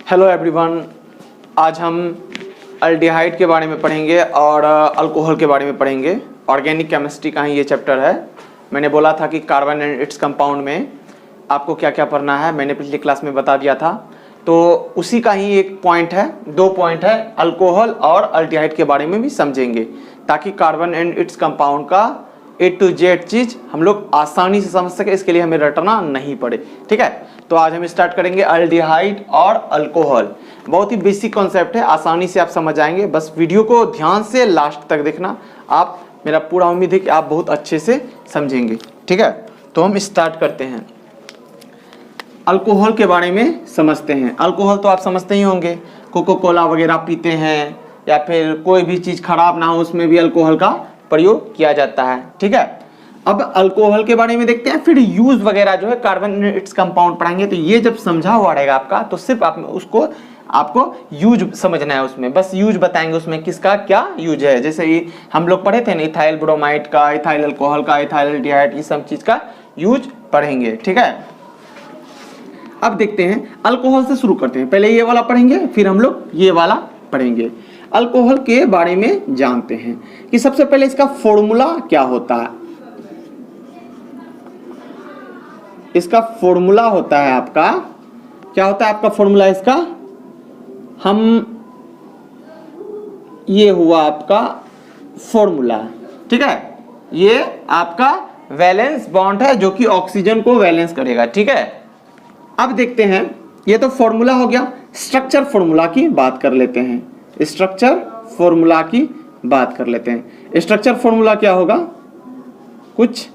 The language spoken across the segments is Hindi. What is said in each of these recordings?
हेलो एवरीवन, आज हम अल्डिहाइड के बारे में पढ़ेंगे और अल्कोहल के बारे में पढ़ेंगे। ऑर्गेनिक केमिस्ट्री का ही ये चैप्टर है। मैंने बोला था कि कार्बन एंड इट्स कंपाउंड में आपको क्या क्या पढ़ना है, मैंने पिछली क्लास में बता दिया था। तो उसी का ही एक पॉइंट है, 2 पॉइंट है, अल्कोहल और अल्डिहाइड के बारे में भी समझेंगे, ताकि कार्बन एंड इट्स कंपाउंड का A to Z चीज हम लोग आसानी से समझ सके। इसके लिए हमें रटना नहीं पड़े, ठीक है। तो आज हम स्टार्ट करेंगे अल्डिहाइड और अल्कोहल। बहुत ही बेसिक कॉन्सेप्ट है, आसानी से आप समझ जाएंगे। बस वीडियो को ध्यान से लास्ट तक देखना। आप, मेरा पूरा उम्मीद है कि आप बहुत अच्छे से समझेंगे, ठीक है। तो हम स्टार्ट करते हैं, अल्कोहल के बारे में समझते हैं। अल्कोहल तो आप समझते ही होंगे, कोको कोला वगैरह पीते हैं या फिर कोई भी चीज खराब ना हो उसमें भी अल्कोहल का प्रयोग किया जाता है, ठीक है। अब अल्कोहल के बारे में देखते हैं, फिर यूज वगैरह जो है कार्बन इट्स कंपाउंड पढ़ाएंगे। तो ये जब समझा हुआ रहेगा आपका, तो सिर्फ आपको यूज समझना है। उसमें बस यूज बताएंगे, उसमें किसका क्या यूज है। जैसे ये हम लोग पढ़े थे ना, इथाइल ब्रोमाइड का, इथाइल अल्कोहल का, इथाइल एल्डिहाइड, ये सब चीज का यूज पढ़ेंगे, ठीक है। अब देखते हैं, अल्कोहल से शुरू करते हैं। पहले ये वाला पढ़ेंगे, फिर हम लोग ये वाला पढ़ेंगे। अल्कोहल के बारे में जानते हैं कि सबसे पहले इसका फॉर्मूला क्या होता है। इसका फॉर्मूला होता है आपका, क्या होता है आपका फॉर्मूला इसका, ये हुआ आपका फॉर्मूला, ठीक है। ये आपका वैलेंस बॉन्ड है जो कि ऑक्सीजन को वैलेंस करेगा, ठीक है। अब देखते हैं, ये तो फॉर्मूला हो गया। स्ट्रक्चर फॉर्मूला की बात कर लेते हैं। स्ट्रक्चर फॉर्मूला की बात कर लेते हैं। स्ट्रक्चर फॉर्मूला क्या होगा, कुछ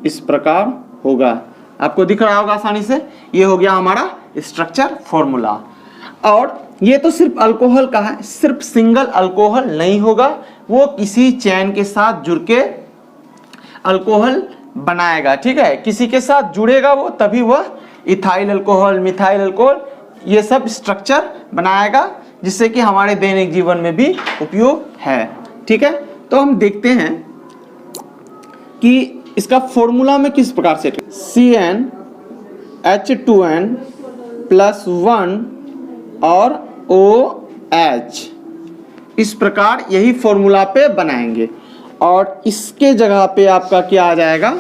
इस प्रकार होगा। आपको दिख रहा होगा आसानी से, ये हो गया हमारा स्ट्रक्चर फॉर्मूला। और ये तो सिर्फ अल्कोहल का है, सिर्फ सिंगल अल्कोहल नहीं होगा, वो किसी चैन के साथ जुड़ के अल्कोहल बनाएगा, ठीक है। किसी के साथ जुड़ेगा वो, तभी वह इथाइल अल्कोहल, मिथाइल अल्कोहल, ये सब स्ट्रक्चर बनाएगा, जिससे कि हमारे दैनिक जीवन में भी उपयोग है, ठीक है। तो हम देखते हैं कि इसका फॉर्मूला में किस प्रकार से CnH2n +1 और OH, इस प्रकार यही फॉर्मूला पे बनाएंगे। और इसके जगह पे आपका क्या आ जाएगा,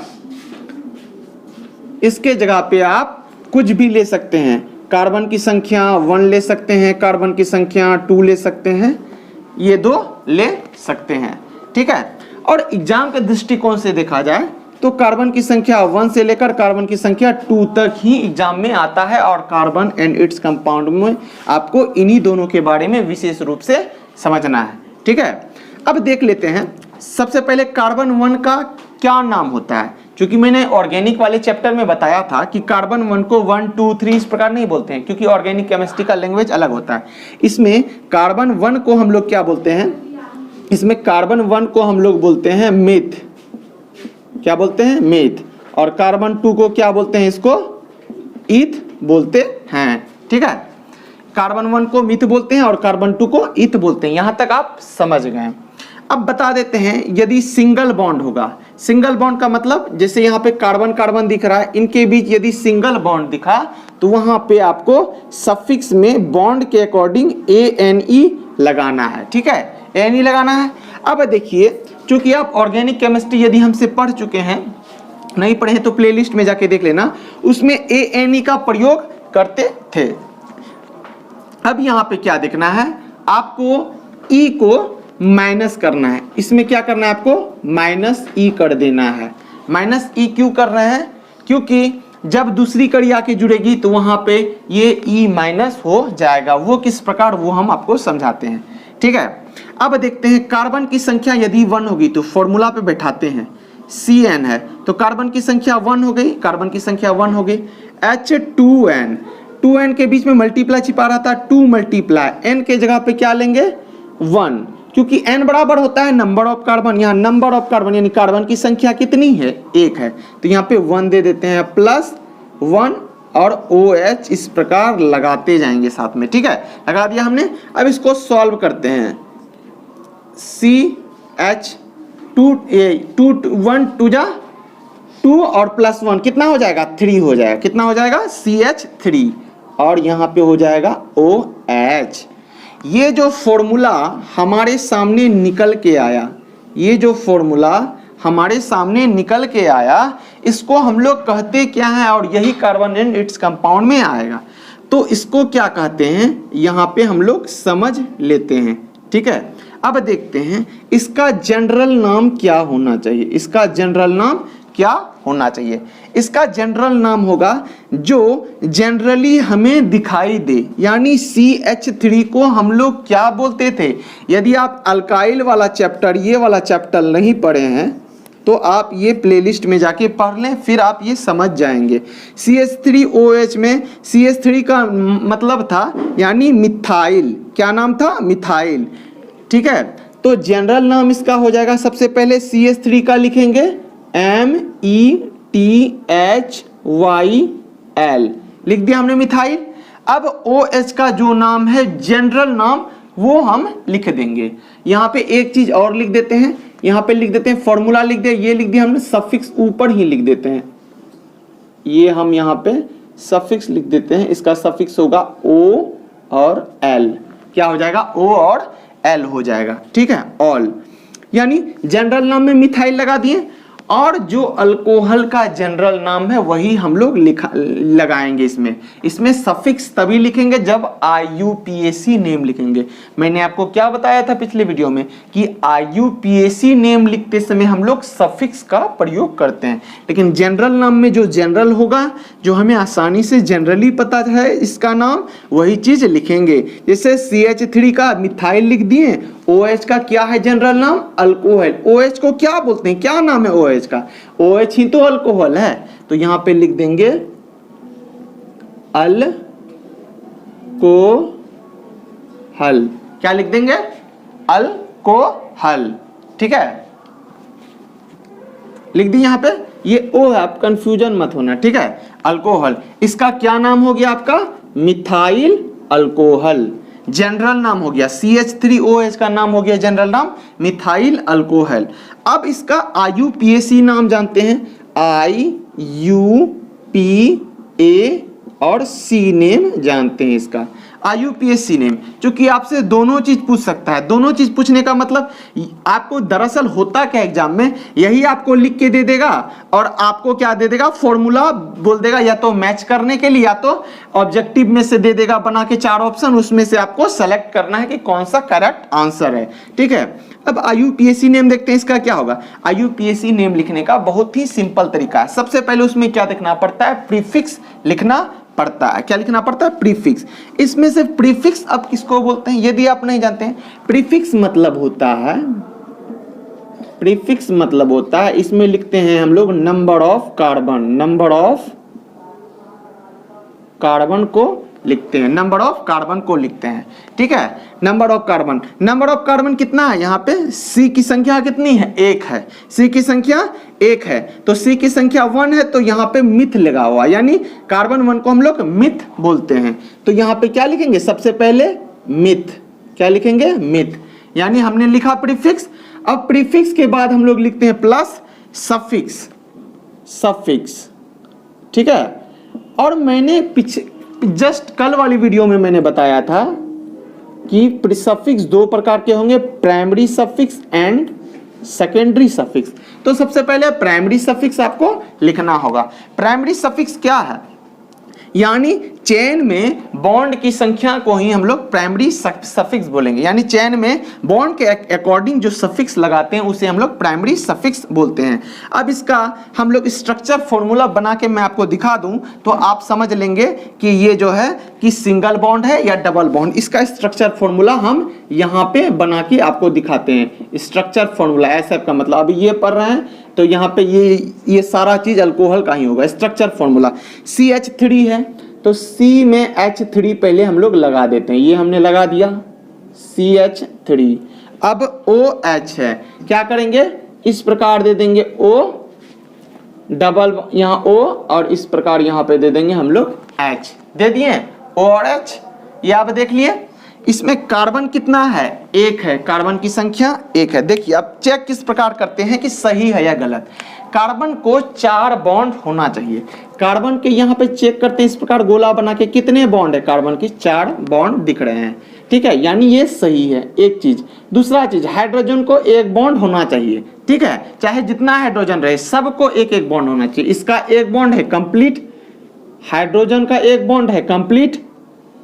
इसके जगह पे आप कुछ भी ले सकते हैं। कार्बन की संख्या 1 ले सकते हैं, कार्बन की संख्या 2 ले सकते हैं, ये 2 ले सकते हैं, ठीक है। और एग्जाम के दृष्टिकोण से देखा जाए तो कार्बन की संख्या 1 से लेकर कार्बन की संख्या 2 तक ही एग्जाम में आता है। और कार्बन एंड इट्स कंपाउंड में आपको इन्हीं दोनों के बारे में विशेष रूप से समझना है, ठीक है। अब देख लेते हैं, सबसे पहले कार्बन 1 का क्या नाम होता है। क्योंकि मैंने ऑर्गेनिक वाले चैप्टर में बताया था कि कार्बन 1 को 1 2 3 इस प्रकार नहीं बोलते हैं, क्योंकि ऑर्गेनिक केमिस्ट्री का लैंग्वेज अलग होता है। इसमें कार्बन 1 को हम लोग क्या बोलते हैं, इसमें कार्बन 1 को हम लोग बोलते हैं मिथ, क्या बोलते हैं, मिथ। और कार्बन 2 को क्या बोलते हैं, इसको ईथ बोलते हैं, ठीक है। कार्बन 1 को मिथ बोलते हैं और कार्बन 2 को ईथ बोलते हैं। यहां तक आप समझ गए। अब बता देते हैं, यदि सिंगल बॉन्ड होगा, सिंगल बॉन्ड का मतलब जैसे यहाँ पे कार्बन कार्बन दिख रहा है, इनके बीच यदि सिंगल बॉन्ड दिखा तो वहां पे आपको सफिक्स में बॉन्ड के अकॉर्डिंग ANE लगाना है, ठीक है, ANE लगाना है। अब देखिए, चूंकि आप ऑर्गेनिक केमिस्ट्री यदि हमसे पढ़ चुके हैं, नहीं पढ़े हैं तो प्लेलिस्ट में जाके देख लेना, उसमें ANE का प्रयोग करते थे। अब यहाँ पे क्या देखना है आपको, E को माइनस करना है। इसमें क्या करना है आपको, -E कर देना है। -E क्यों कर रहे हैं, क्योंकि जब दूसरी कड़ी आके जुड़ेगी तो वहां पे ये E- हो जाएगा। वो किस प्रकार, वो हम आपको समझाते हैं, ठीक है। अब देखते हैं, कार्बन की संख्या यदि 1 होगी तो फॉर्मूला पे बैठाते हैं, Cn है तो कार्बन की संख्या 1 हो गई, कार्बन की संख्या 1 हो गई। H2n, 2n के बीच में मल्टीप्लाई छिपा रहता है, 2 मल्टीप्लाई n के जगह पे क्या लेंगे, 1, क्योंकि n बराबर होता है नंबर ऑफ कार्बन। यहाँ नंबर ऑफ कार्बन यानी कार्बन की संख्या कितनी है, 1 है, तो यहाँ पे 1 दे देते हैं, +1 और OH इस प्रकार लगाते जाएंगे साथ में, ठीक है। लगा दिया हमने। अब इसको सॉल्व करते हैं, CH2 1 2 जा 2 और +1 कितना हो जाएगा, 3 हो जाएगा। कितना हो जाएगा, CH3, और यहाँ पे हो जाएगा OH। ये जो फॉर्मूला हमारे सामने निकल के आया, ये जो फॉर्मूला हमारे सामने निकल के आया, इसको हम लोग कहते क्या है, और यही कार्बन एंड इट्स कंपाउंड में आएगा, तो इसको क्या कहते हैं यहाँ पे हम लोग समझ लेते हैं। ठीक है, अब देखते हैं इसका जनरल नाम क्या होना चाहिए। इसका जनरल नाम क्या होना चाहिए? इसका जनरल नाम होगा जो जनरली हमें दिखाई दे, यानी CH3 को हम लोग क्या बोलते थे। यदि आप अल्काइल वाला चैप्टर, ये वाला चैप्टर नहीं पढ़े हैं तो आप ये प्लेलिस्ट में जाके पढ़ लें, फिर आप ये समझ जाएंगे। CH3OH में CH3 का मतलब था यानी मिथाइल, क्या नाम था? मिथाइल। ठीक है, तो जनरल नाम इसका हो जाएगा, सबसे पहले CH3 का लिखेंगे METHYL, लिख दिया हमने मिथाइल। अब OH का जो नाम है जनरल नाम वो हम लिख देंगे। यहाँ पे एक चीज और लिख देते हैं, यहाँ पे लिख देते हैं फॉर्मूला लिख दे, ये लिख दिया हमने, सफिक्स ऊपर ही लिख देते हैं, ये हम यहाँ पे सफिक्स लिख देते हैं। इसका सफिक्स होगा O और L, क्या हो जाएगा? O और L हो जाएगा। ठीक है, ऑल, यानी जनरल नाम में मिथाइल लगा दिए, और जो अल्कोहल का जनरल नाम है वही हम लोग लगाएंगे इसमें। इसमें सफिक्स तभी लिखेंगे जब IUPAC नेम लिखेंगे। मैंने आपको क्या बताया था पिछले वीडियो में कि IUPAC नेम लिखते समय हम लोग सफिक्स का प्रयोग करते हैं, लेकिन जनरल नाम में जो जनरल होगा, जो हमें आसानी से जनरली पता है इसका नाम, वही चीज लिखेंगे। जैसे CH3 का मिथाइल लिख दिए, OH का क्या है जनरल नाम? अल्कोहल। OH को क्या बोलते हैं, क्या नाम है OH का? OH ही तो अल्कोहल है, तो यहां पे लिख देंगे अल्कोहल। क्या लिख देंगे? अल्कोहल। ठीक है, लिख दी यहां पे, ये O है, आप कंफ्यूजन मत होना। ठीक है, अल्कोहल, इसका क्या नाम हो गया आपका? मिथाइल अल्कोहल, जनरल नाम हो गया। CH3OH का नाम हो गया जनरल नाम मिथाइल अल्कोहल। अब इसका IUPAC नाम जानते हैं, IUPA और C नेम जानते हैं इसका, IUPAC नेम, क्योंकि आपसे दोनों चीज पूछ सकता है। दोनों चीज पूछने का मतलब आपको दरअसल होता क्या एग्जाम में, यही आपको लिख के दे देगा और आपको क्या दे देगा? फॉर्मूला बोल देगा, या तो मैच करने के लिए या तो ऑब्जेक्टिव में से दे देगा बना के 4 ऑप्शन, उसमें से आपको सेलेक्ट करना है कि कौन सा करेक्ट आंसर है। ठीक है, अब IUPAC नेम देखते हैं, इसका क्या होगा। IUPAC नेम लिखने का बहुत ही सिंपल तरीका है। सबसे पहले उसमें क्या देखना पड़ता है? प्रीफिक्स लिखना पड़ता है। क्या लिखना पड़ता है? प्रीफिक्स। इसमें से प्रीफिक्स अब किसको बोलते हैं यदि आप नहीं जानते हैं? प्रीफिक्स मतलब होता है, प्रीफिक्स मतलब होता है, इसमें लिखते हैं हम लोग number of carbon, number of carbon को लिखते हैं, नंबर ऑफ कार्बन को लिखते हैं। ठीक है, number of carbon, number of carbon कितना है? यहाँ पे C की संख्या कितनी है? 1 है। C की संख्या 1 है, तो C की संख्या 1 है, तो यहाँ पे मिथ लगा हुआ, यानी कार्बन 1 को हम लोग मिथ बोलते हैं। तो यहाँ पे क्या लिखेंगे? सबसे पहले मिथ। क्या लिखेंगे? मिथ। यानी हमने लिखा प्रीफिक्स। अब प्रीफिक्स के बाद हम लोग लिखते हैं प्लस सफिक्स, सफिक्स। ठीक है, और मैंने जस्ट कल वाली वीडियो में मैंने बताया था कि सफिक्स 2 प्रकार के होंगे, primary suffix and secondary suffix. तो सबसे पहले प्राइमरी सफिक्स आपको लिखना होगा। प्राइमरी सफिक्स क्या है? यानी चेन में बॉन्ड की संख्या को ही हम लोग प्राइमरी सफिक्स बोलेंगे, यानी चेन में बॉन्ड के अकॉर्डिंग जो सफिक्स लगाते हैं उसे हम लोग प्राइमरी सफिक्स बोलते हैं। अब इसका हम लोग स्ट्रक्चर फॉर्मूला बना के मैं आपको दिखा दूं तो आप समझ लेंगे कि ये जो है कि सिंगल बॉन्ड है या डबल बॉन्ड। इसका स्ट्रक्चर फॉर्मूला हम यहाँ पे बना के आपको दिखाते हैं। स्ट्रक्चर फॉर्मूला ऐसा का मतलब अभी ये पढ़ रहे हैं तो यहाँ पे ये सारा चीज अल्कोहल का ही होगा। स्ट्रक्चर फॉर्मूला CH3 है तो C में H3 पहले हम लोग लगा देते हैं, ये हमने लगा दिया CH3। अब OH है, क्या करेंगे? इस प्रकार दे देंगे O डबल, यहाँ O, और इस प्रकार यहाँ पे दे देंगे हम लोग H। दे दिए O और H। ये आप देख लिए, इसमें कार्बन कितना है? 1 है, कार्बन की संख्या 1 है। देखिए अब चेक किस प्रकार करते हैं कि सही है या गलत। कार्बन को 4 बॉन्ड होना चाहिए। कार्बन के यहाँ पे चेक करते हैं इस प्रकार गोला बना के, कितने बॉन्ड है कार्बन के? 4 बॉन्ड दिख रहे हैं, ठीक है, यानी ये सही है एक चीज। दूसरा चीज, हाइड्रोजन को 1 बॉन्ड होना चाहिए, ठीक है, चाहे जितना हाइड्रोजन रहे सबको 1 बॉन्ड होना चाहिए। इसका 1 बॉन्ड है कंप्लीट, हाइड्रोजन का 1 बॉन्ड है कंप्लीट,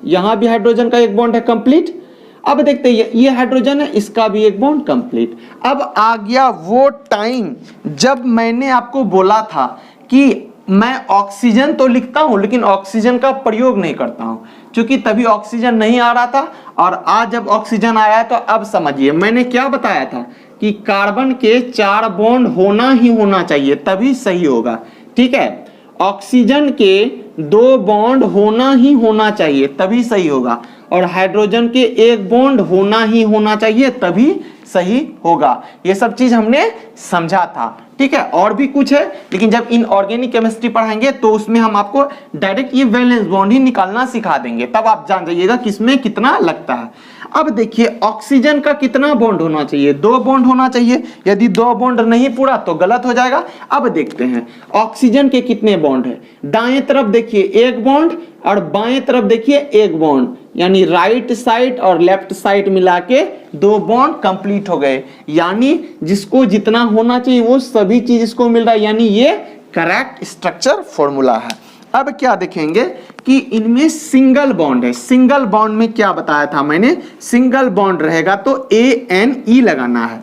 यहां भी हाइड्रोजन का 1 बॉन्ड है कंप्लीट। अब देखते हैं ये हाइड्रोजन है, इसका भी 1 बॉन्ड कंप्लीट। अब आ गया वो टाइम जब मैंने आपको बोला था कि मैं ऑक्सीजन तो लिखता हूं लेकिन ऑक्सीजन का प्रयोग नहीं करता हूं, क्योंकि तभी ऑक्सीजन नहीं आ रहा था और आज जब ऑक्सीजन आया है तो अब समझिए मैंने क्या बताया था कि कार्बन के 4 बॉन्ड होना ही होना चाहिए तभी सही होगा, ठीक है। ऑक्सीजन के 2 बॉन्ड होना ही होना चाहिए तभी सही होगा और हाइड्रोजन के 1 बॉन्ड होना ही होना चाहिए तभी सही होगा। ये सब चीज हमने समझा था, ठीक है। और भी कुछ है लेकिन जब इनऑर्गेनिक केमिस्ट्री पढ़ाएंगे तो उसमें हम आपको डायरेक्ट ये वैलेंस बॉन्ड ही निकालना सिखा देंगे, तब आप जान जाइएगा किसमें कितना लगता है। अब देखिए ऑक्सीजन का कितना बॉन्ड होना चाहिए? 2 बॉन्ड होना चाहिए। यदि 2 बॉन्ड नहीं पूरा तो गलत हो जाएगा। अब देखते हैं ऑक्सीजन के कितने बॉन्ड है। दाएं तरफ देखिए 1 बॉन्ड और बाएं तरफ देखिए 1 बॉन्ड, यानी राइट साइड और लेफ्ट साइड मिला के 2 बॉन्ड कंप्लीट हो गए। यानी जिसको जितना होना चाहिए वो सभी चीज इसको मिल रहा है, यानी ये करेक्ट स्ट्रक्चर फॉर्मूला है। अब क्या देखेंगे कि इनमें सिंगल बॉन्ड है। सिंगल बॉन्ड में क्या बताया था मैंने? सिंगल बॉन्ड रहेगा तो ANE लगाना है,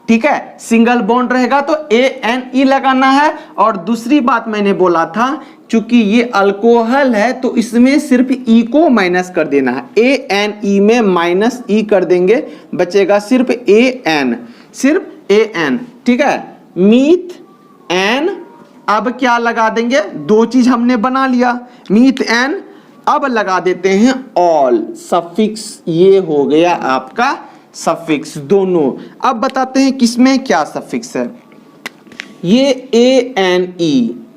ठीक है। सिंगल बॉन्ड रहेगा तो ANE लगाना है। और दूसरी बात मैंने बोला था चूंकि ये अल्कोहल है तो इसमें सिर्फ E को माइनस कर देना है। ANE में माइनस E कर देंगे, बचेगा सिर्फ AN, सिर्फ AN, ठीक है। मीथ एन, अब क्या लगा देंगे? 2 चीज हमने बना लिया, मीथ एन। अब लगा देते हैं ऑल सफिक्स, ये हो गया आपका सफिक्स दोनों। अब बताते हैं किसमें क्या सफिक्स है। ये ANE,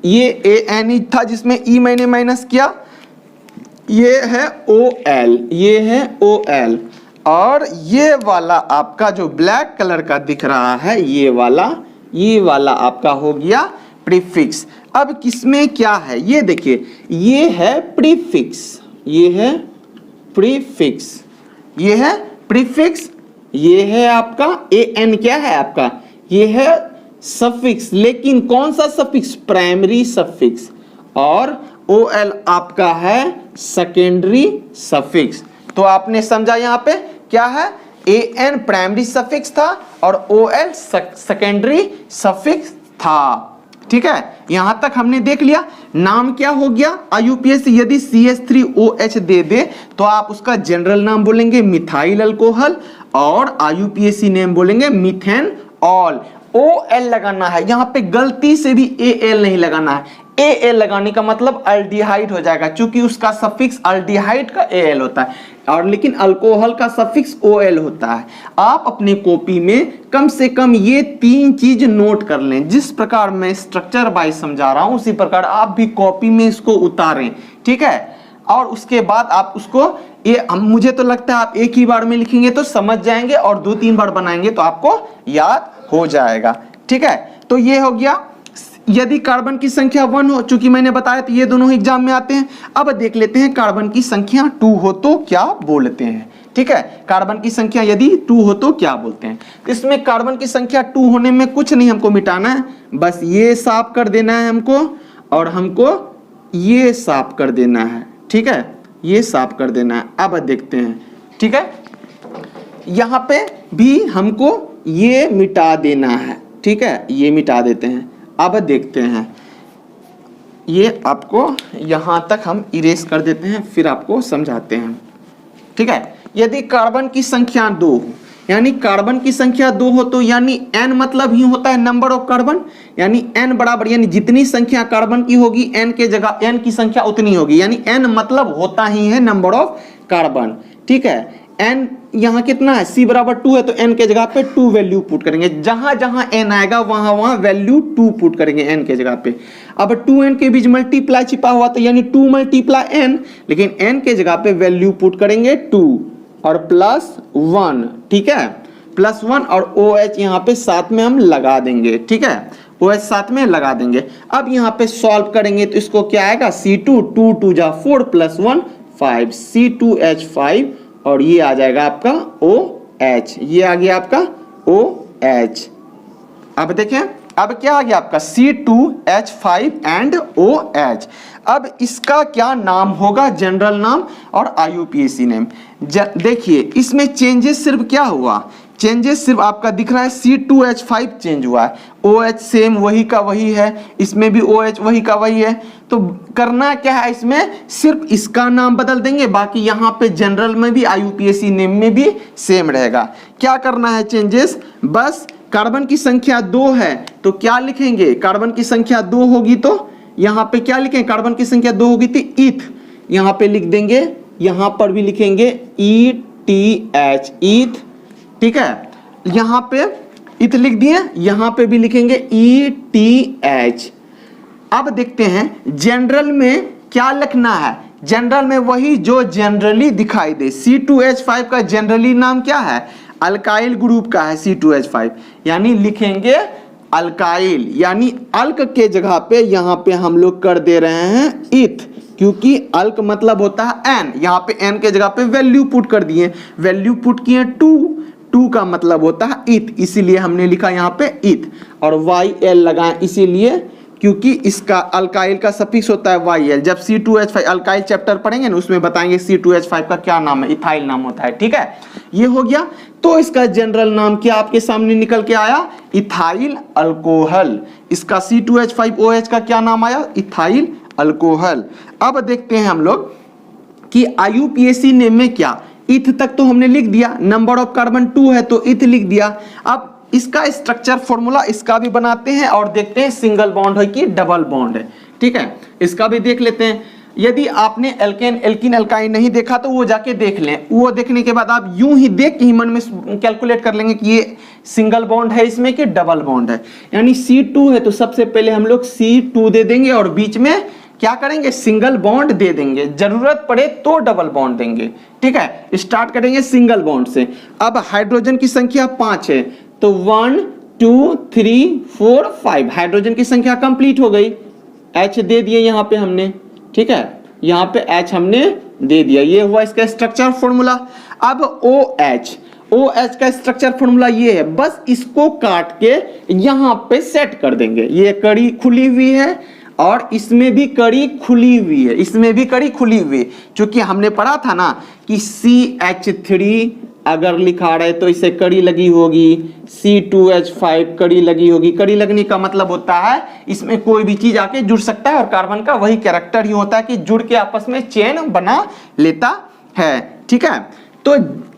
ये ANE था जिसमें E मैंने माइनस किया, ये है OL, ये है OL। और ये वाला आपका जो ब्लैक कलर का दिख रहा है ये वाला आपका हो गया प्रीफिक्स। अब किसमें क्या है ये देखिए, ये है प्रीफिक्स, ये है प्रीफिक्स, ये है प्रीफिक्स, ये है आपका AN क्या है आपका, ये है सफिक्स। लेकिन कौन सा सफिक्स? Primary suffix. और OL आपका है सेकेंडरी सफिक्स। तो आपने समझा यहाँ पे क्या है? AN प्राइमरी सफिक्स था और OL सेकेंडरी सफिक्स था, ठीक है। यहां तक हमने देख लिया। नाम क्या हो गया? IUPAC यदि CH3OH दे दे तो आप उसका जनरल नाम बोलेंगे मिथाइल अल्कोहल और IUPAC नेम बोलेंगे मीथेन ऑल। OL लगाना है, यहां पे गलती से भी AL नहीं लगाना है। AL लगाने का मतलब अल्डिहाइड हो जाएगा, क्योंकि उसका सफिक्स अल्डिहाइड का AL होता है और लेकिन अल्कोहल का सफिक्स OL होता है। आप अपने कॉपी में कम से कम ये 3 चीज नोट कर लें। जिस प्रकार मैं स्ट्रक्चर वाइज समझा रहा हूं उसी प्रकार आप भी कॉपी में इसको उतारें, ठीक है। और उसके बाद आप उसको मुझे तो लगता है आप एक ही बार में लिखेंगे तो समझ जाएंगे और 2-3 बार बनाएंगे तो आपको याद हो जाएगा, ठीक है। तो ये हो गया। यदि कार्बन की संख्या 1 हो, चूंकि मैंने बताया तो ये दोनों एग्जाम में आते हैं। अब देख लेते हैं कार्बन की संख्या 2 हो तो क्या बोलते हैं, ठीक है। कार्बन की संख्या यदि 2 हो तो क्या बोलते हैं। इसमें कार्बन की संख्या 2 होने में कुछ नहीं हमको मिटाना है, बस ये साफ कर देना है हमको और हमको ये साफ कर देना है, ठीक है, ये साफ कर देना है। अब देखते हैं, ठीक है, यहां पे भी हमको ये मिटा देना है, ठीक है, ये मिटा देते हैं। अब देखते हैं, ये आपको यहां तक हम इरेज कर देते हैं फिर आपको समझाते हैं, ठीक है। यदि कार्बन की संख्या 2 हो, यानी कार्बन की संख्या 2 हो तो यानी n मतलब ही होता है नंबर ऑफ कार्बन, यानी n बराबर यानी जितनी संख्या कार्बन की होगी n के जगह n की संख्या उतनी होगी, यानी n मतलब होता ही है नंबर ऑफ कार्बन, ठीक है। n यहाँ कितना है? C बराबर 2 है तो n के जगह पे 2 वैल्यू पुट करेंगे। जहां जहां n आएगा वहां वहां वैल्यू 2 पुट करेंगे n के जगह पे। अब 2n के बीच मल्टीप्लाई छिपा हुआ तो यानी 2 मल्टीप्लाई n, लेकिन n के जगह पे वैल्यू पुट करेंगे 2 और +1, ठीक है, +1 और OH यहाँ पे साथ में हम लगा देंगे, ठीक है। OH साथ में लगा देंगे। अब यहाँ पे सॉल्व करेंगे तो इसको क्या आएगा, C2 2 2 जा 4 + 1 5 C2H5 और ये आ जाएगा आपका OH, ये आ गया आपका OH। अब देखें अब क्या आ गया आपका C2H5 एंड OH। अब इसका क्या नाम होगा, जनरल नाम और IUPAC नेम। देखिए इसमें चेंजेस सिर्फ क्या हुआ, चेंजेस सिर्फ आपका दिख रहा है C2H5 चेंज हुआ है, OH सेम वही का वही है, इसमें भी OH वही का वही है। तो करना क्या है, इसमें सिर्फ इसका नाम बदल देंगे, बाकी यहाँ पे जनरल में भी IUPAC नेम में भी सेम रहेगा। क्या करना है चेंजेस, बस कार्बन की संख्या 2 है तो क्या लिखेंगे, कार्बन की संख्या 2 होगी तो यहाँ पे क्या लिखेंगे, कार्बन की संख्या 2 होगी तो ईथ यहाँ पे लिख देंगे, यहाँ पर भी लिखेंगे ETH ईथ, ठीक है। यहाँ पे ईथ लिख दिए, यहाँ पे भी लिखेंगे ETH। अब देखते हैं जनरल में क्या लिखना है, जनरल में वही जो जनरली दिखाई दे। C2H5 का जनरली नाम क्या है, अल्काइल ग्रुप का है C2H5, यानी लिखेंगे अल्काइल, यानी अल्क के जगह पे यहाँ पे हम लोग कर दे रहे हैं इथ, क्योंकि अल्क मतलब होता है एन, यहाँ पे एन के जगह पे वैल्यू पुट कर दिए, वैल्यू पुट किए 2 का मतलब होता है इथ, इसीलिए हमने लिखा यहाँ पे इथ। और YL लगाएं इसीलिए क्योंकि इसका अल्काइल का सफिक्स होता है YL। जब C2H5 अल्काइल चैप्टर पढ़ेंगे ना उसमें बताएंगे C2H5 का क्या नाम है, इथाइल नाम होता है, ठीक है। ये हो गया, तो इसका जनरल नाम क्या आपके सामने निकल के आया, इथाइल अल्कोहल। इसका C2H5OH का क्या नाम आया, इथाइल अल्कोहल। अब देखते हैं हम लोग कि IUPAC नेम में क्या, इथ तक तो हमने लिख दिया, नंबर ऑफ कार्बन 2 है तो इथ लिख दिया। अब इसका स्ट्रक्चर फॉर्मूला इसका भी बनाते हैं और देखते हैं सिंगल बॉन्ड है कि डबल बॉन्ड है, ठीक है, इसका भी देख लेते हैं। यदि आपने एल्केन एल्कीन एल्काइन नहीं देखा तो वो जाके देख लें, वो देखने के बाद आप यूं ही देख के ही मन में कैलकुलेट कर लेंगे कि ये सिंगल बॉन्ड है इसमें कि डबल बॉन्ड है। यानी C2 है तो सबसे पहले हम लोग C2 दे देंगे और बीच में क्या करेंगे, सिंगल बॉन्ड दे देंगे, जरूरत पड़े तो डबल बॉन्ड देंगे, ठीक है। स्टार्ट करेंगे सिंगल बॉन्ड से। अब हाइड्रोजन की संख्या 5 है तो 1 2 3 4 5 हाइड्रोजन की संख्या कंप्लीट हो गई। H दे दिए यहाँ पे हमने, ठीक है, यहाँ पे H हमने दे दिया, ये हुआ इसका स्ट्रक्चर फॉर्मूला। अब OH का स्ट्रक्चर फॉर्मूला ये है, बस इसको काट के यहाँ पे सेट कर देंगे। ये कड़ी खुली हुई है और इसमें भी कड़ी खुली हुई है, इसमें भी कड़ी खुली हुई है, क्योंकि हमने पढ़ा था ना कि CH3 अगर लिखा रहे तो इसे कड़ी लगी होगी, C2H5 कड़ी लगी होगी। कड़ी लगने का मतलब होता है इसमें कोई भी चीज आके जुड़ सकता है और कार्बन का वही कैरेक्टर ही होता है कि जुड़ के आपस में चेन बना लेता है, ठीक है। तो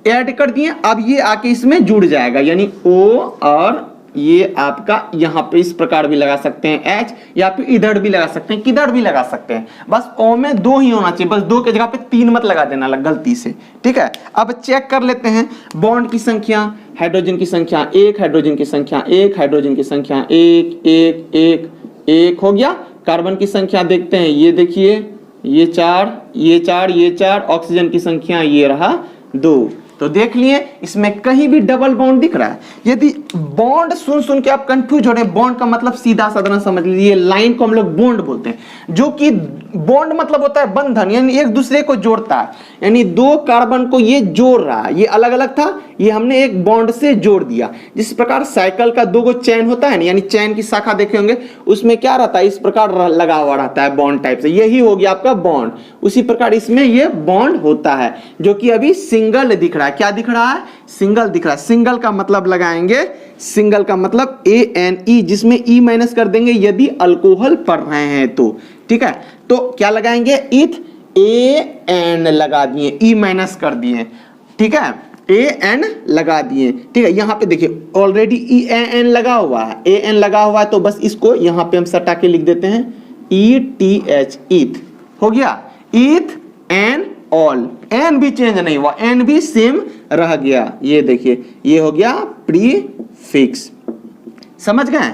ऐड कर दिए, अब ये आके इसमें जुड़ जाएगा, यानी O और ये आपका यहाँ पे इस प्रकार भी लगा सकते हैं H, या फिर इधर भी लगा सकते हैं, किधर भी लगा सकते हैं, बस O में 2 ही होना चाहिए, बस 2 के जगह पे 3 मत लगा देना गलती से, ठीक है। अब चेक कर लेते हैं बॉन्ड की संख्या, हाइड्रोजन की संख्या 1, हाइड्रोजन की संख्या 1, हाइड्रोजन की संख्या 1 1 1 1 हो गया। कार्बन की संख्या देखते हैं, ये देखिए ये 4 ये 4 ये 4, ऑक्सीजन की संख्या ये रहा 2। तो देख लिए इसमें कहीं भी डबल बॉन्ड दिख रहा है। यदि बॉन्ड सुन के आप कंफ्यूज हो रहे हैं, बॉन्ड का मतलब सीधा साधारण समझ लीजिए, लाइन को हम लोग बॉन्ड बोलते हैं, जो कि बॉन्ड मतलब होता है बंधन, यानी एक दूसरे को जोड़ता है, यानी 2 कार्बन को ये जोड़ रहा है, ये अलग अलग था, ये हमने एक बॉन्ड से जोड़ दिया। जिस प्रकार साइकिल का 2 गो चैन होता है ना, यानी चैन की शाखा देखे होंगे, उसमें क्या रहता है, इस प्रकार लगा हुआ रहता है बॉन्ड टाइप से, यही हो गया आपका बॉन्ड। उसी प्रकार इसमें ये बॉन्ड होता है, जो कि अभी सिंगल दिख रहा है। क्या दिख रहा है, सिंगल दिख रहा है। सिंगल का मतलब लगाएंगे, सिंगल का मतलब ANE, जिसमें E माइनस कर देंगे यदि अल्कोहल पढ़ रहे हैं तो, ठीक है। तो क्या लगाएंगे, इथ AN लगा दिए, E माइनस कर दिए, ठीक है, AN लगा दिए, ठीक है। यहाँ पे देखिए ऑलरेडी EAN लगा हुआ है, AN लगा हुआ है, तो बस इसको यहाँ पे हम सटा के लिख देते हैं ETH इथ, हो गया इथ एन ऑल। एन भी चेंज नहीं हुआ, एन भी सेम रह गया। ये देखिए ये हो गया प्रीफिक्स, समझ गए।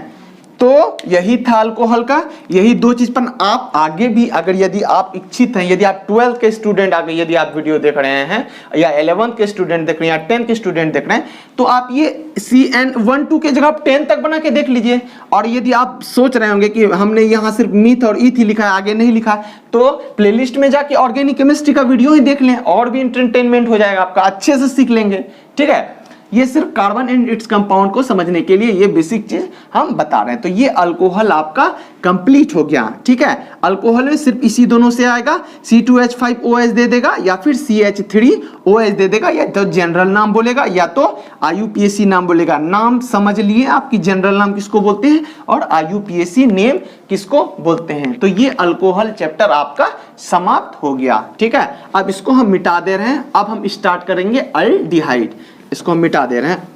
तो यही था अल्कोहल का, यही दो चीज। पर आप आगे भी अगर यदि आप इच्छित हैं, यदि आप 12th के स्टूडेंट आगे यदि आप वीडियो देख रहे हैं, या 11th के स्टूडेंट देख रहे हैं, या 10th के स्टूडेंट देख रहे हैं, तो आप ये CN12 के जगह आप 10 तक बना के देख लीजिए। और यदि आप सोच रहे होंगे कि हमने यहाँ सिर्फ मीथ और ईथ ही लिखा है, आगे नहीं लिखा, तो प्लेलिस्ट में जाके ऑर्गेनिक केमिस्ट्री का वीडियो ही देख लें, और भी एंटरटेनमेंट हो जाएगा आपका, अच्छे से सीख लेंगे। ठीक है, ये सिर्फ कार्बन एंड इट्स कंपाउंड को समझने के लिए ये बेसिक चीज हम बता रहे हैं। तो ये अल्कोहल आपका कंप्लीट हो गया। ठीक है, अल्कोहल में सिर्फ इसी दोनों से आएगा, C2H5OH दे देगा, या फिर CH3OH दे देगा, या तो जनरल नाम बोलेगा या तो IUPAC नाम बोलेगा। नाम समझ लिए आपकी, जनरल नाम किसको बोलते हैं और IUPAC नेम किसको बोलते हैं। तो ये अल्कोहल चैप्टर आपका समाप्त हो गया। ठीक है, अब इसको हम मिटा दे रहे हैं। अब हम स्टार्ट करेंगे अल्डिहाइड। इसको हम मिटा दे रहे हैं।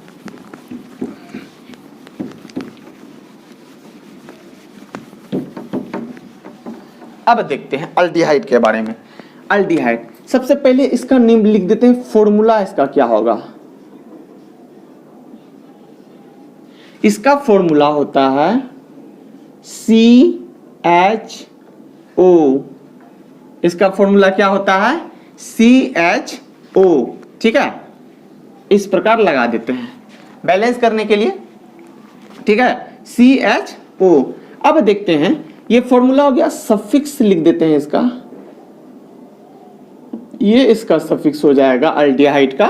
अब देखते हैं अल्डिहाइड के बारे में। अल्डिहाइड, सबसे पहले इसका नेम लिख देते हैं, फॉर्मूला इसका क्या होगा। इसका फॉर्मूला होता है CHO। इसका फॉर्मूला क्या होता है, CHO। ठीक है, इस प्रकार लगा देते हैं बैलेंस करने के लिए। ठीक है, CHO। अब देखते हैं, ये फॉर्मूला हो गया, सफिक्स लिख देते हैं इसका, ये इसका सफिक्स हो जाएगा अल्डिहाइड का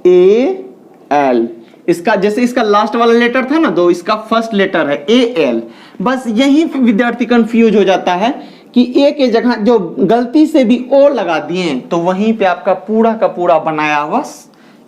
AL। इसका जैसे इसका लास्ट वाला लेटर था ना, दो इसका फर्स्ट लेटर है AL। बस यही विद्यार्थी कंफ्यूज हो जाता है कि ए के जगह जो गलती से भी ओ लगा दिए तो वहीं पे आपका पूरा का पूरा बनाया हुआ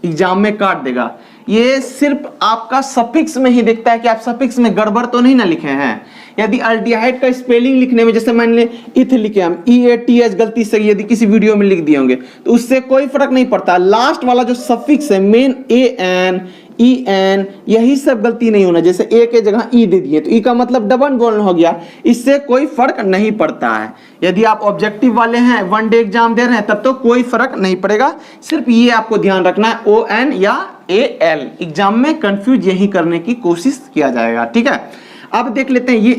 एग्जाम में काट देगा। ये सिर्फ आपका सफिक्स में ही दिखता है कि आप सफिक्स में गड़बड़ तो नहीं ना लिखे हैं। यदि अल्डिहाइड का स्पेलिंग लिखने में, जैसे मान ले इथ लिखे हम EATH, गलती से यदि किसी वीडियो में लिख दिए होंगे तो उससे कोई फर्क नहीं पड़ता। लास्ट वाला जो सफिक्स है मेन AN EN, यही सब गलती नहीं होना। जैसे ए के जगह ई दे दिए तो ई का मतलब डबल गोल हो गया, इससे कोई फर्क नहीं पड़ता है। यदि आप ऑब्जेक्टिव वाले हैं, वन डे एग्जाम दे रहे हैं, तब तो कोई फर्क नहीं पड़ेगा। सिर्फ ये आपको ध्यान रखना है ON या AL, एग्जाम में कंफ्यूज यही करने की कोशिश किया जाएगा। ठीक है, अब देख लेते हैं ये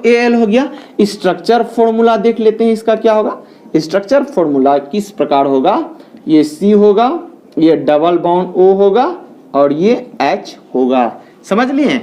AL हो गया। स्ट्रक्चर फॉर्मूला देख लेते हैं, इसका क्या होगा। स्ट्रक्चर फॉर्मूला किस प्रकार होगा, ये C होगा, ये डबल बॉन्ड O होगा, और ये H होगा। समझ लिए।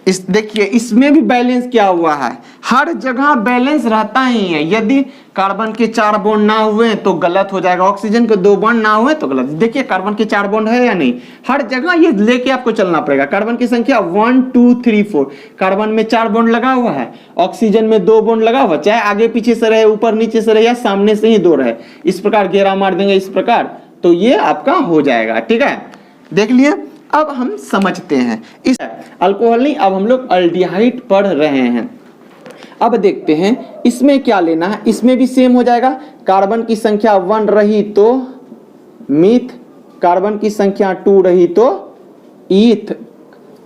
इस देखिए, इसमें भी बैलेंस क्या हुआ है, हर जगह बैलेंस रहता ही है। यदि कार्बन के 4 बॉन्ड ना हुए तो गलत हो जाएगा, ऑक्सीजन के 2 बॉन्ड ना हुए तो गलत। देखिए कार्बन के 4 बॉन्ड है या नहीं, हर जगह ये लेके आपको चलना पड़ेगा। कार्बन की संख्या 1 2 3 4, कार्बन में 4 बॉन्ड लगा हुआ है, ऑक्सीजन में 2 बॉन्ड लगा हुआ, चाहे आगे पीछे से रहे, ऊपर नीचे से रहे, या सामने से ही 2 रहे, इस प्रकार घेरा मार देंगे इस प्रकार, तो ये आपका हो जाएगा। ठीक है, देख लिए। अब हम समझते हैं इस अल्कोहल नहीं, अब हम लोग अल्डिहाइड पढ़ रहे हैं। अब देखते हैं इसमें क्या लेना है। इसमें भी सेम हो जाएगा, कार्बन की संख्या 1 रही तो मीथ, कार्बन की संख्या 2 रही तो ईथ,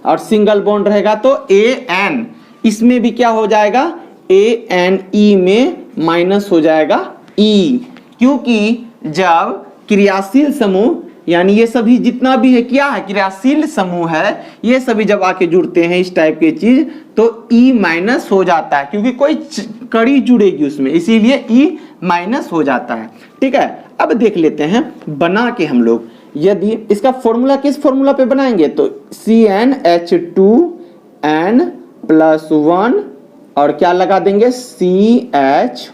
और सिंगल बॉन्ड रहेगा तो AN। इसमें भी क्या हो जाएगा, ANE में माइनस हो जाएगा E, क्योंकि जब क्रियाशील समूह, यानी ये सभी जितना भी है क्या है, क्रियाशील समूह है, ये सभी जब आके जुड़ते हैं इस टाइप की चीज तो E माइनस हो जाता है, क्योंकि कोई कड़ी जुड़ेगी उसमें, इसीलिए E माइनस हो जाता है। ठीक है, अब देख लेते हैं बना के हम लोग। यदि इसका फॉर्मूला किस फॉर्मूला पे बनाएंगे तो CnH2n+1 और क्या लगा देंगे CHO,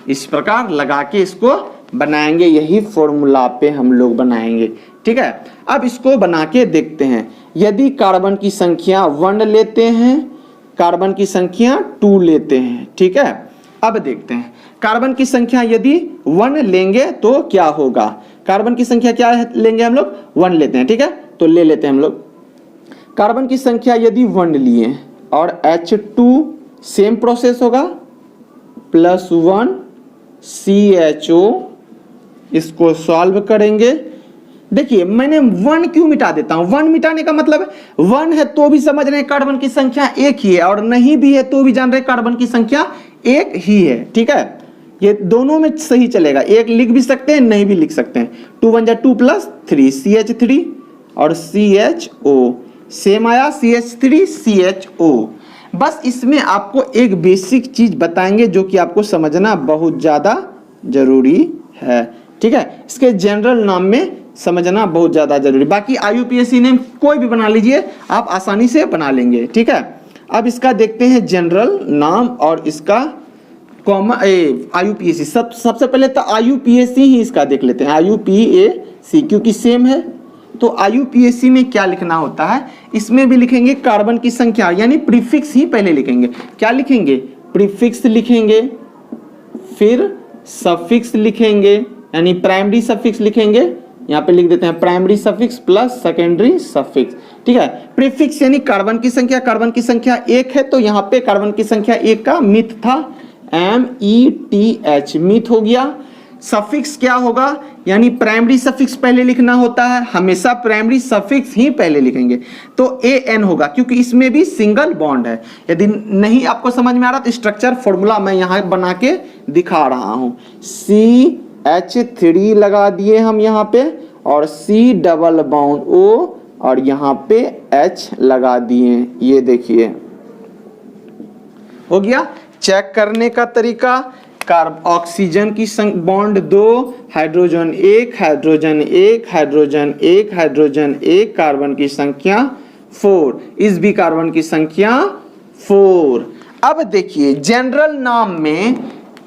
इस प्रकार लगा के इसको बनाएंगे। यही फॉर्मूला पे हम लोग बनाएंगे। ठीक है, अब इसको बना के देखते हैं। यदि कार्बन की संख्या 1 लेते हैं, कार्बन की संख्या 2 लेते हैं। ठीक है, अब देखते हैं कार्बन की संख्या यदि 1 लेंगे तो क्या होगा। कार्बन की संख्या क्या लेंगे हम लोग, 1 लेते हैं। ठीक है, तो ले लेते हैं हम लोग कार्बन की संख्या यदि 1 लिए और H2 सेम प्रोसेस होगा, +1 CHO, इसको सॉल्व करेंगे। देखिए मैंने 1 क्यों मिटा देता हूं, 1 मिटाने का मतलब 1 है तो भी समझ रहे हैं कार्बन की संख्या 1 ही है, और नहीं भी है तो भी जान रहे कार्बन की संख्या 1 ही है। ठीक है, ये दोनों में सही चलेगा, 1 लिख भी सकते हैं, नहीं भी लिख सकते हैं। 2 1 जा 2 + 3 CH3 और CHO, सेम आया CH3CHO। बस इसमें आपको एक बेसिक चीज बताएंगे जो कि आपको समझना बहुत ज़्यादा जरूरी है, ठीक है। इसके जनरल नाम में समझना बहुत ज़्यादा जरूरी, बाकी IUPAC नेम कोई भी बना लीजिए, आप आसानी से बना लेंगे, ठीक है। अब इसका देखते हैं जनरल नाम और इसका कॉमन IUPAC। सबसे पहले तो IUPAC ही इसका देख लेते हैं, IUPAC क्योंकि सेम है। तो IUPAC में क्या लिखना होता है, इसमें भी लिखेंगे कार्बन की संख्या, यानी प्रीफिक्स ही पहले लिखेंगे। क्या लिखेंगे, प्रीफिक्स लिखेंगे, फिर सफिक्स लिखेंगे, यानी प्राइमरी सफिक्स लिखेंगे, यहाँ पे लिख देते हैं primary suffix plus secondary suffix, ठीक है। प्रीफिक्स यानी कार्बन की संख्या, कार्बन की संख्या 1 है तो यहाँ पे कार्बन की संख्या 1 का मिथ था, METH, मिथ हो गया। सफिक्स क्या होगा, यानी प्राइमरी सफिक्स पहले लिखना होता है, हमेशा प्राइमरी सफिक्स ही पहले लिखेंगे, तो AN होगा क्योंकि इसमें भी सिंगल बॉन्ड है। यदि नहीं आपको समझ में आ रहा तो स्ट्रक्चर फॉर्मूला मैं यहाँ बना के दिखा रहा हूँ। CH3 लगा दिए हम यहाँ पे, और C डबल बॉन्ड O, और यहाँ पे H लगा दिए, ये देखिए हो गया। चेक करने का तरीका, ऑक्सीजन की bond 2, hydrogen 1, hydrogen 1, hydrogen 1, hydrogen 1, carbon की संख्या 4, इस भी कार्बन की संख्या 4। अब देखिए जनरल नाम में,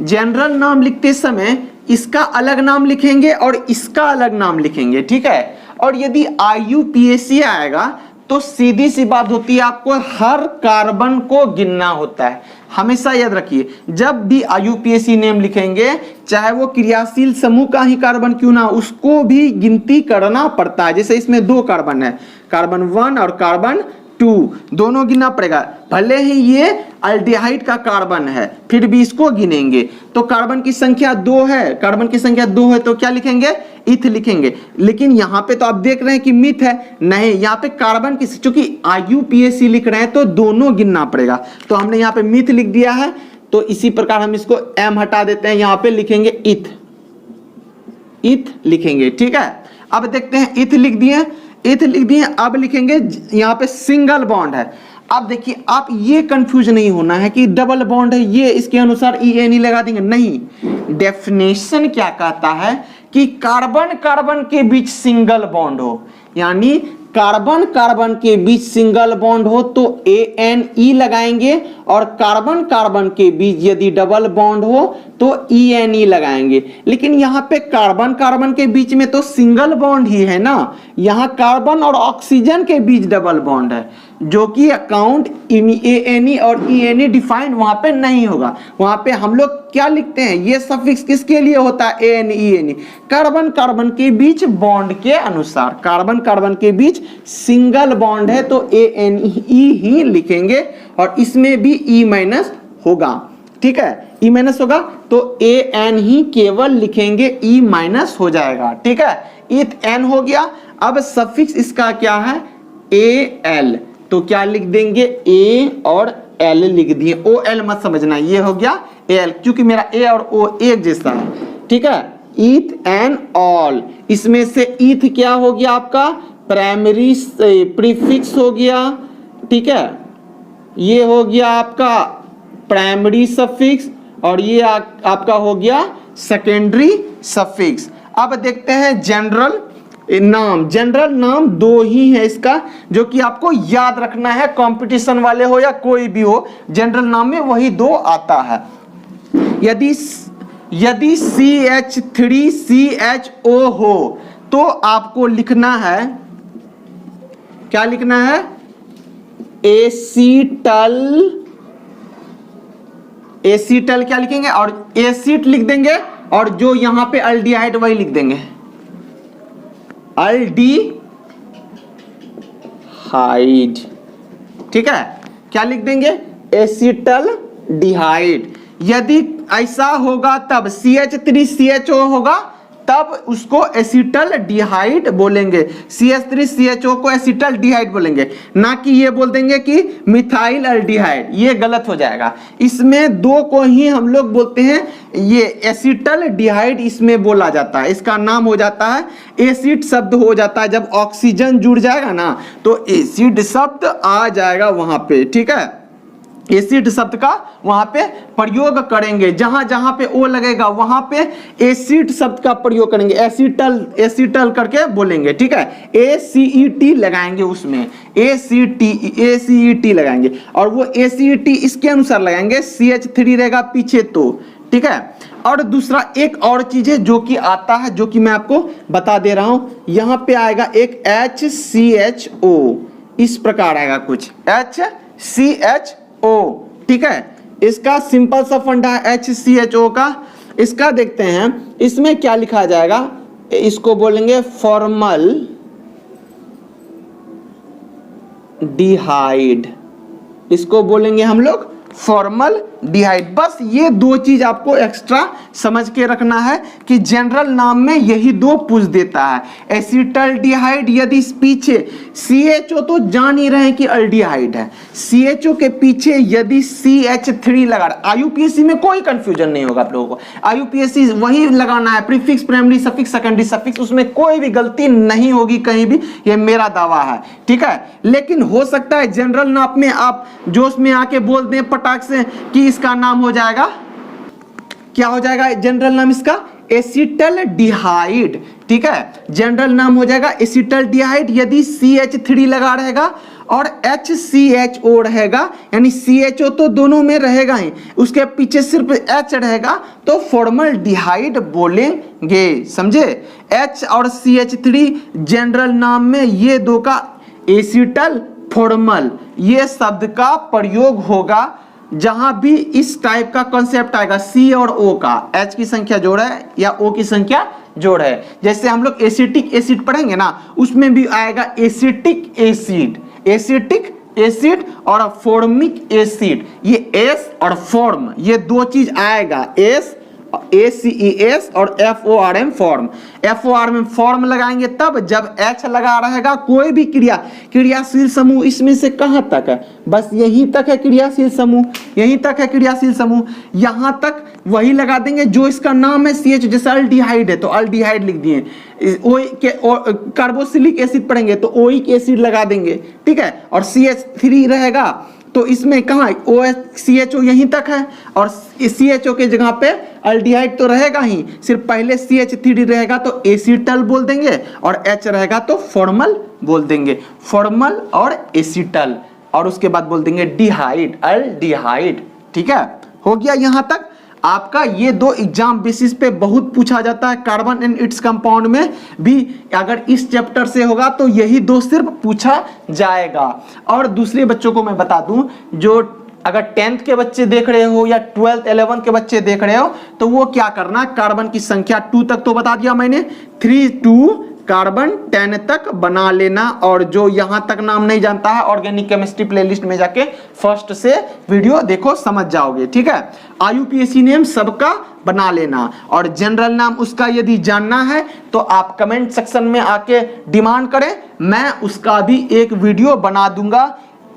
जनरल नाम लिखते समय इसका अलग नाम लिखेंगे और इसका अलग नाम लिखेंगे, ठीक है। और यदि IUPAC आएगा तो सीधी सी बात होती है, आपको हर कार्बन को गिनना होता है। हमेशा याद रखिए, जब भी IUPAC नेम लिखेंगे, चाहे वो क्रियाशील समूह का ही कार्बन क्यों ना, उसको भी गिनती करना पड़ता है। जैसे इसमें 2 कार्बन है, कार्बन 1 और कार्बन 2, दोनों गिनना पड़ेगा। भले ही ये अल्डिहाइड का कार्बन है, फिर भी इसको गिनेंगे। तो कार्बन की संख्या 2 है, कार्बन की संख्या 2 है तो क्या लिखेंगे, इथ लिखेंगे। लेकिन यहाँ पे तो आप देख रहे हैं कि मिथ है, नहीं, यहाँ पे कार्बन की, चूंकि IUPAC लिख रहे हैं तो दोनों गिनना पड़ेगा, तो हमने यहाँ पे मिथ लिख दिया है। तो इसी प्रकार हम इसको M हटा देते हैं, यहाँ पे लिखेंगे इथ, इथ लिखेंगे, ठीक है। अब देखते हैं, इथ लिख दिए, इथ लिख दिए, अब लिखेंगे यहाँ पे सिंगल बॉन्ड है। अब देखिए, आप ये कंफ्यूज नहीं होना है कि डबल बॉन्ड है, ये इसके अनुसार ENE लगा देंगे, नहीं। डेफिनेशन क्या कहता है कि कार्बन कार्बन के बीच सिंगल बॉन्ड हो, यानी कार्बन कार्बन के बीच सिंगल बॉन्ड हो तो ANE लगाएंगे, और कार्बन कार्बन के बीच यदि डबल बॉन्ड हो तो ENE लगाएंगे। लेकिन यहाँ पे कार्बन कार्बन के बीच में तो सिंगल बॉन्ड ही है ना, यहाँ कार्बन और ऑक्सीजन के बीच डबल बॉन्ड है, जो कि अकाउंट ANE और ENE डिफाइंड वहां पे नहीं होगा। वहां पे हम लोग क्या लिखते हैं, ये सफिक्स किसके लिए होता है, ANE ENE, कार्बन कार्बन के बीच बॉन्ड के अनुसार। कार्बन कार्बन के बीच सिंगल बॉन्ड है तो ANE ही लिखेंगे, और इसमें भी E- होगा, ठीक है, E- होगा तो AN ही केवल लिखेंगे, E- हो जाएगा, ठीक है। इथ N हो गया। अब सफिक्स इसका क्या है, AL, तो क्या लिख देंगे, A और L लिख दिए, OL मत समझना, ये हो गया AL, क्योंकि मेरा A और O एक जैसा है, ठीक है। ईथ एंड ऑल, इसमें से ईथ क्या हो गया आपका, प्राइमरी प्रीफिक्स हो गया, ठीक है। ये हो गया आपका प्राइमरी सफिक्स, और ये आपका हो गया सेकेंडरी सफिक्स। अब देखते हैं जनरल नाम। जनरल नाम 2 ही है इसका, जो कि आपको याद रखना है, कंपटीशन वाले हो या कोई भी हो, जनरल नाम में वही 2 आता है। यदि CH3CHO हो तो आपको लिखना है, क्या लिखना है, एसीटल क्या लिखेंगे, और एसिड लिख देंगे, और जो यहां पे अल्डिहाइड वही लिख देंगे, अल्डिहाइड, ठीक है। क्या लिख देंगे, एसिटल डिहाइड। यदि ऐसा होगा तब CH3CHO होगा, तब उसको एसिटल्डिहाइड बोलेंगे। CH3CHO को एसिटल्डिहाइड बोलेंगे, ना कि ये बोल देंगे कि मिथाइल अल्डिहाइड, ये गलत हो जाएगा। इसमें दो को ही हम लोग बोलते हैं, ये एसिटल्डिहाइड इसमें बोला जाता है, इसका नाम हो जाता है एसिड शब्द हो जाता है। जब ऑक्सीजन जुड़ जाएगा ना तो एसिड शब्द आ जाएगा वहां पे, ठीक है। एसिड शब्द का वहां पे प्रयोग करेंगे, जहां जहां पे ओ लगेगा वहां पे एसिड शब्द का प्रयोग करेंगे, एसिटल करके बोलेंगे, ठीक है। ACET लगाएंगे, उसमें ACET लगाएंगे, और वो ACET इसके अनुसार लगाएंगे, CH3 रहेगा पीछे तो, ठीक है। और दूसरा एक और चीज है जो कि आता है, जो कि मैं आपको बता दे रहा हूं, यहां पे आएगा एक HCHO, इस प्रकार आएगा कुछ HCHO, ठीक है। इसका सिंपल सा फंडा है HCHO का। इसका देखते हैं इसमें क्या लिखा जाएगा, इसको बोलेंगे फॉर्मल डिहाइड, इसको बोलेंगे हम लोग फॉर्मल डिहाइड। बस ये दो चीज आपको एक्स्ट्रा समझ के रखना है कि जनरल नाम में यही दो पूछ देता है। एसिटल्डिहाइड यदि पीछे CHO तो जान ही रहे हैं कि अल्डिहाइड है, CHO के पीछे यदि CH3 लगा, IUPAC में कोई कंफ्यूजन नहीं होगा आप लोगों को। IUPAC वही लगाना है, prefix, primary suffix, secondary suffix, उसमें कोई भी गलती नहीं होगी कहीं भी, ये मेरा दावा है, ठीक है। लेकिन हो सकता है जनरल नाम में आप जोश में आके बोल दें पटाख से कि इसका नाम हो जाएगा, क्या हो जाएगा जनरल नाम इसका, एसिटल्डिहाइड, ठीक है। जनरल नाम हो जाएगा एसिटल्डिहाइड यदि CH3 लगा रहेगा और HCHO रहेगा, यानी CHO तो दोनों में रहेगा ही, उसके पीछे सिर्फ H रहेगा तो फॉर्मल्डिहाइड बोलेंगे, समझे। H और CH3 जनरल नाम में ये दो का एसिटल फॉर्मल ये शब्द का प्रयोग होगा जहां भी इस टाइप का कॉन्सेप्ट आएगा, C और O का, H की संख्या जोड़ है या O की संख्या जोड़ है। जैसे हम लोग एसिटिक एसिड पढ़ेंगे ना, उसमें भी आएगा एसिटिक एसिड, एसिटिक एसिड और फॉर्मिक एसिड, ये एस और फॉर्म ये दो चीज आएगा, एस ACES और FORM फॉर्म, FORM फॉर्म लगाएंगे तब जब H लगा रहेगा। कोई भी क्रियाशील समूह इसमें से कहां तक है, बस यहीं तक है क्रियाशील समूह, यहीं तक है क्रियाशील समूह, यहां तक वही लगा देंगे जो इसका नाम है CH। जैसे अल्डिहाइड है तो अल्डिहाइड लिख दिए, कार्बोक्सिलिक एसिड पढ़ेंगे तो ओइक एसिड लगा देंगे, ठीक है। और CH3 रहेगा तो इसमें कहाँ CHO यहीं तक है, और CHO के जगह पे अल्डिहाइड तो रहेगा ही, सिर्फ पहले CH3 रहेगा तो एसिटल बोल देंगे, और H रहेगा तो फॉर्मल बोल देंगे, फॉर्मल और एसिटल, और उसके बाद बोल देंगे डिहाइड, अल्डिहाइड, ठीक है। हो गया यहां तक आपका। ये दो एग्जाम बेसिस पे बहुत पूछा जाता है, कार्बन एंड इट्स कंपाउंड में भी अगर इस चैप्टर से होगा तो यही दो सिर्फ पूछा जाएगा। और दूसरे बच्चों को मैं बता दूं, जो अगर 10th के बच्चे देख रहे हो या 12th 11th के बच्चे देख रहे हो तो वो क्या करना, कार्बन की संख्या 2 तक तो बता दिया मैंने, 3 to कार्बन 10 तक बना लेना, और जो यहां तक नाम नहीं जानता है ऑर्गेनिक केमिस्ट्री प्लेलिस्ट में जाके फर्स्ट से वीडियो देखो, समझ जाओगे, ठीक है। IUPAC नेम सबका बना लेना, और जनरल नाम उसका यदि जानना है तो आप कमेंट सेक्शन में आके डिमांड करें, मैं उसका भी एक वीडियो बना दूंगा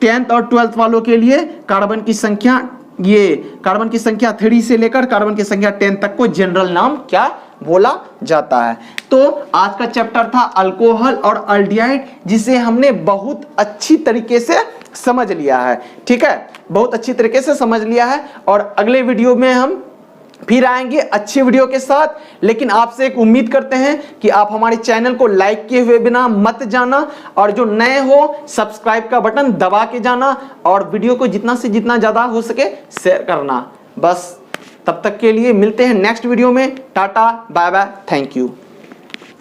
10th और 12th वालों के लिए। कार्बन की संख्या, ये कार्बन की संख्या 3 से लेकर कार्बन की संख्या 10 तक को जनरल नाम क्या बोला जाता है। तो आज का चैप्टर था अल्कोहल और अल्डिहाइड, जिसे हमने बहुत अच्छी तरीके से समझ लिया है, ठीक है, बहुत अच्छी तरीके से समझ लिया है। और अगले वीडियो में हम फिर आएंगे अच्छे वीडियो के साथ, लेकिन आपसे एक उम्मीद करते हैं कि आप हमारे चैनल को लाइक किए हुए बिना मत जाना, और जो नए हो सब्सक्राइब का बटन दबा के जाना, और वीडियो को जितना से जितना ज्यादा हो सके शेयर करना। बस तब तक के लिए मिलते हैं नेक्स्ट वीडियो में, tata bye bye, thank you.